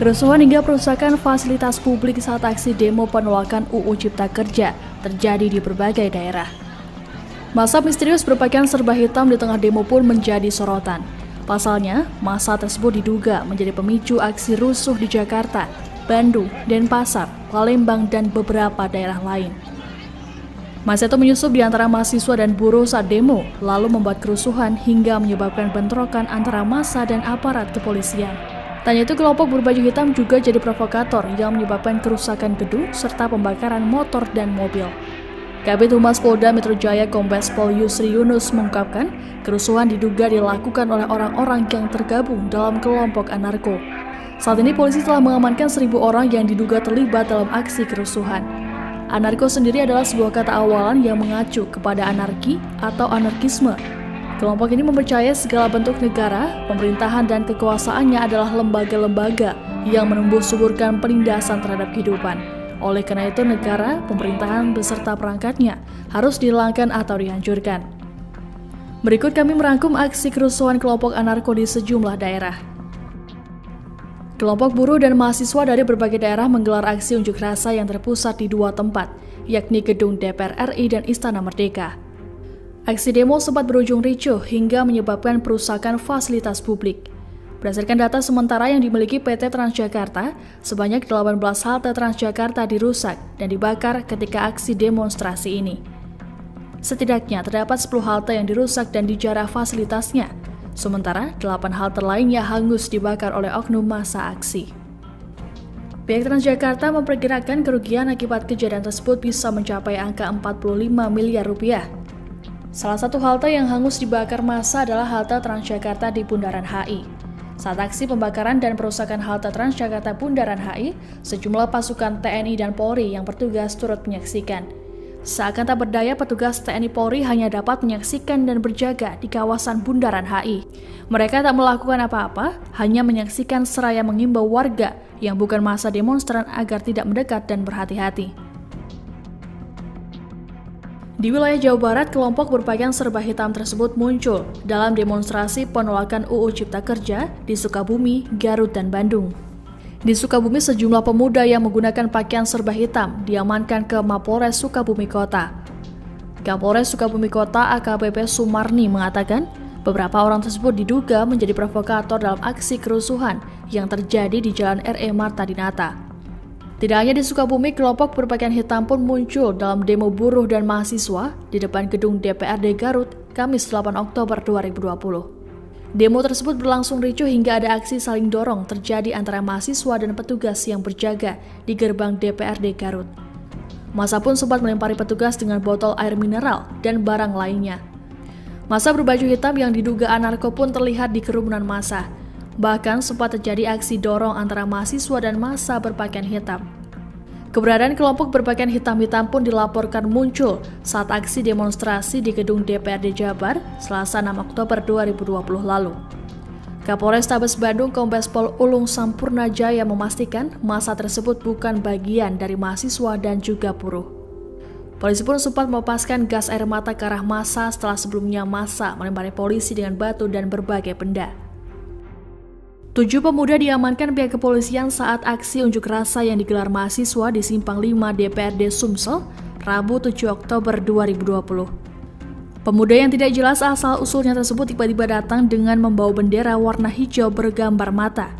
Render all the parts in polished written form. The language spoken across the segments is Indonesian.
Kerusuhan hingga perusakan fasilitas publik saat aksi demo penolakan UU Cipta Kerja terjadi di berbagai daerah. Massa misterius berpakaian serba hitam di tengah demo pun menjadi sorotan. Pasalnya, massa tersebut diduga menjadi pemicu aksi rusuh di Jakarta, Bandung, Denpasar, Palembang, dan beberapa daerah lain. Massa itu menyusup di antara mahasiswa dan buruh saat demo, lalu membuat kerusuhan hingga menyebabkan bentrokan antara massa dan aparat kepolisian. Tanya itu kelompok berbaju hitam juga jadi provokator yang menyebabkan kerusakan gedung serta pembakaran motor dan mobil. Kabid Humas Polda Metro Jaya Kombes Pol Yusri Yunus mengungkapkan kerusuhan diduga dilakukan oleh orang-orang yang tergabung dalam kelompok anarko. Saat ini polisi telah mengamankan 1.000 orang yang diduga terlibat dalam aksi kerusuhan. Anarko sendiri adalah sebuah kata awalan yang mengacu kepada anarki atau anarkisme. Kelompok ini mempercayai segala bentuk negara, pemerintahan, dan kekuasaannya adalah lembaga-lembaga yang menumbuh suburkan penindasan terhadap kehidupan. Oleh karena itu, negara, pemerintahan, beserta perangkatnya harus dihilangkan atau dihancurkan. Berikut kami merangkum aksi kerusuhan kelompok anarko di sejumlah daerah. Kelompok buruh dan mahasiswa dari berbagai daerah menggelar aksi unjuk rasa yang terpusat di 2 tempat, yakni Gedung DPR RI dan Istana Merdeka. Aksi demo sempat berujung ricuh hingga menyebabkan perusakan fasilitas publik. Berdasarkan data sementara yang dimiliki PT Transjakarta, sebanyak 18 halte Transjakarta dirusak dan dibakar ketika aksi demonstrasi ini. Setidaknya terdapat 10 halte yang dirusak dan dijarah fasilitasnya, sementara 8 halte lainnya hangus dibakar oleh oknum massa aksi. Pihak Transjakarta memperkirakan kerugian akibat kejadian tersebut bisa mencapai angka 45 miliar rupiah. Salah satu halte yang hangus dibakar massa adalah halte Transjakarta di Bundaran HI. Saat aksi pembakaran dan perusakan halte Transjakarta Bundaran HI, sejumlah pasukan TNI dan Polri yang bertugas turut menyaksikan. Seakan tak berdaya, petugas TNI Polri hanya dapat menyaksikan dan berjaga di kawasan Bundaran HI. Mereka tak melakukan apa-apa, hanya menyaksikan seraya mengimbau warga yang bukan massa demonstran agar tidak mendekat dan berhati-hati. Di wilayah Jawa Barat, kelompok berpakaian serba hitam tersebut muncul dalam demonstrasi penolakan UU Cipta Kerja di Sukabumi, Garut, dan Bandung. Di Sukabumi, sejumlah pemuda yang menggunakan pakaian serba hitam diamankan ke Mapolres Sukabumi Kota. Kapolres Sukabumi Kota AKBP Sumarni mengatakan beberapa orang tersebut diduga menjadi provokator dalam aksi kerusuhan yang terjadi di Jalan R.E. Marta Dinata. Tidak hanya di Sukabumi, kelompok berpakaian hitam pun muncul dalam demo buruh dan mahasiswa di depan gedung DPRD Garut, Kamis 8 Oktober 2020. Demo tersebut berlangsung ricuh hingga ada aksi saling dorong terjadi antara mahasiswa dan petugas yang berjaga di gerbang DPRD Garut. Massa pun sempat melempari petugas dengan botol air mineral dan barang lainnya. Massa berbaju hitam yang diduga anarko pun terlihat di kerumunan massa. Bahkan sempat terjadi aksi dorong antara mahasiswa dan massa berpakaian hitam. Keberadaan kelompok berpakaian hitam-hitam pun dilaporkan muncul saat aksi demonstrasi di gedung DPRD Jabar, Selasa 6 Oktober 2020 lalu. Kapolrestabes Bandung Kombes Pol Ulung Sampurna Jaya memastikan massa tersebut bukan bagian dari mahasiswa dan juga buruh. Polisi pun sempat melepaskan gas air mata ke arah massa setelah sebelumnya massa melempari polisi dengan batu dan berbagai benda. 7 pemuda diamankan pihak kepolisian saat aksi unjuk rasa yang digelar mahasiswa di Simpang 5 DPRD Sumsel, Rabu 7 Oktober 2020. Pemuda yang tidak jelas asal-usulnya tersebut tiba-tiba datang dengan membawa bendera warna hijau bergambar mata.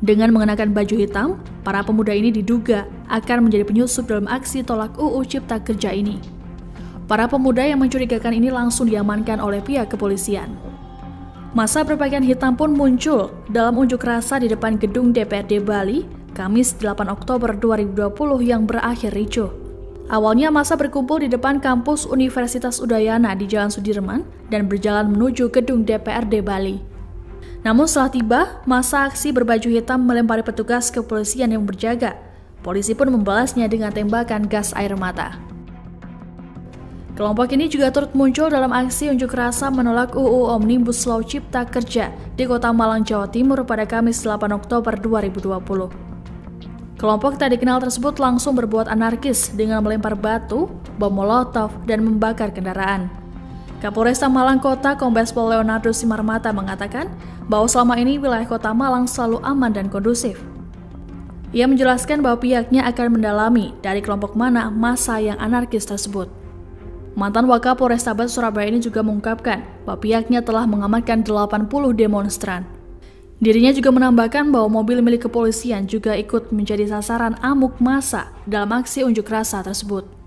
Dengan mengenakan baju hitam, para pemuda ini diduga akan menjadi penyusup dalam aksi tolak UU Cipta Kerja ini. Para pemuda yang mencurigakan ini langsung diamankan oleh pihak kepolisian. Massa berpakaian hitam pun muncul dalam unjuk rasa di depan gedung DPRD Bali, Kamis 8 Oktober 2020 yang berakhir ricuh. Awalnya massa berkumpul di depan kampus Universitas Udayana di Jalan Sudirman dan berjalan menuju gedung DPRD Bali. Namun setelah tiba, massa aksi berbaju hitam melempari petugas kepolisian yang berjaga. Polisi pun membalasnya dengan tembakan gas air mata. Kelompok ini juga turut muncul dalam aksi unjuk rasa menolak UU Omnibus Law Cipta Kerja di Kota Malang, Jawa Timur pada Kamis 8 Oktober 2020. Kelompok tak dikenal tersebut langsung berbuat anarkis dengan melempar batu, bom molotov, dan membakar kendaraan. Kapolresta Malang Kota Kombes Pol Leonardo Simarmata mengatakan bahwa selama ini wilayah Kota Malang selalu aman dan kondusif. Ia menjelaskan bahwa pihaknya akan mendalami dari kelompok mana massa yang anarkis tersebut. Mantan Wakapolrestabes Surabaya ini juga mengungkapkan bahwa pihaknya telah mengamankan 80 demonstran. Dirinya juga menambahkan bahwa mobil milik kepolisian juga ikut menjadi sasaran amuk massa dalam aksi unjuk rasa tersebut.